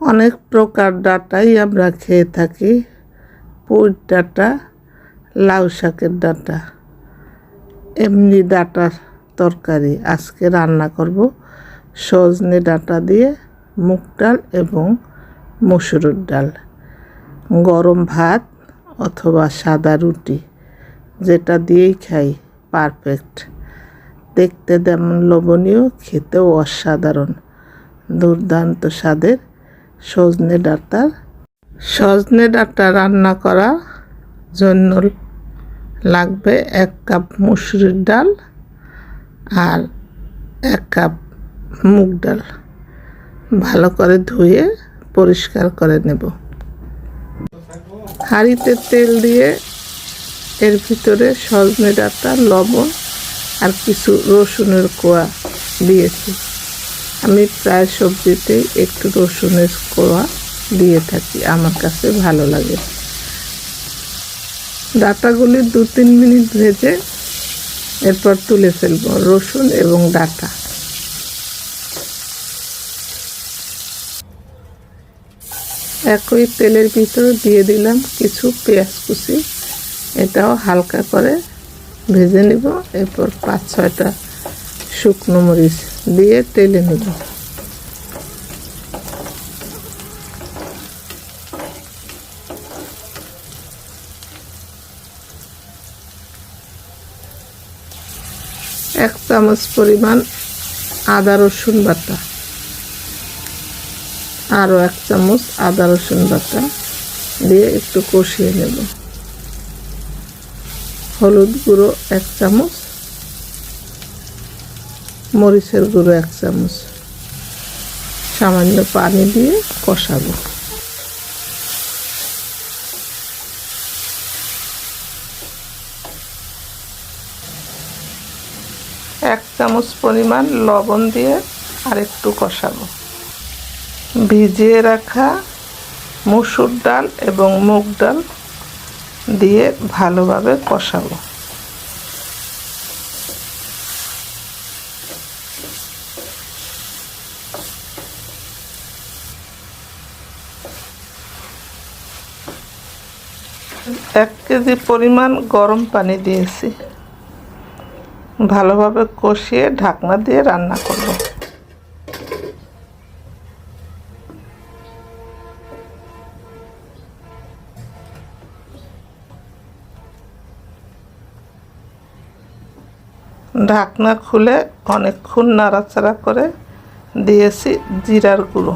অনেক প্রকার ডাঁটাই আমরা খেয়ে থাকি। পুঁই ডাঁটা, লাউ শাকের ডাঁটা, এমনি ডাঁটার তরকারি। আজকে রান্না করব সজনে ডাঁটা দিয়ে মুগ ডাল এবং মসুরের ডাল। গরম ভাত অথবা সাদা রুটি যেটা দিয়েই খাই পারফেক্ট। দেখতে যেমন লোভনীয়, খেতেও অসাধারণ দুর্দান্ত স্বাদের সজনে ডাঁটা রান্না করার জন্য লাগবে 1 কাপ মসুরির ডাল আর 1 কাপ মুগ ডাল। ভালো করে ধুয়ে পরিষ্কার করে নেব। হাঁড়িতে তেল দিয়ে এর ভিতরে সজনে ডাঁটা, লবণ আর কিছু রসুনের কোয়া দিয়েছি। আমি প্রায় সবজিতেই একটু রসুনের কোয়া দিয়ে থাকি, আমার কাছে ভালো লাগে। ডাঁটাগুলি 2-3 মিনিট ভেজে এরপর তুলে ফেলব রসুন এবং ডাঁটা। একই তেলের ভিতরে দিয়ে দিলাম কিছু পেঁয়াজ কুচি, এটাও হালকা করে ভেজে নিব। এরপর 5-6টা শুকনো মরিচ দিয়ে তেলে নেব। এক চামচ পরিমাণ আদা রসুন বাটা, আরও 1 চামচ আদা রসুন বাটা দিয়ে একটু কষিয়ে নেব। হলুদ গুঁড়ো 1 চামচ, মরিচের গুঁড়ো 1 চামচ, সামান্য পানি দিয়ে কষাবো। এক চামচ পরিমাণ লবণ দিয়ে আরেকটু কষাবো। ভিজিয়ে রাখা মসুর ডাল এবং মুগ ডাল দিয়ে ভালোভাবে কষাবো। এক কেজি পরিমাণ গরম পানি দিয়েছি। ভালোভাবে কষিয়ে ঢাকনা দিয়ে রান্না করব। ঢাকনা খুলে অনেকক্ষণ নাড়াচাড়া করে দিয়েছি জিরার গুঁড়ো।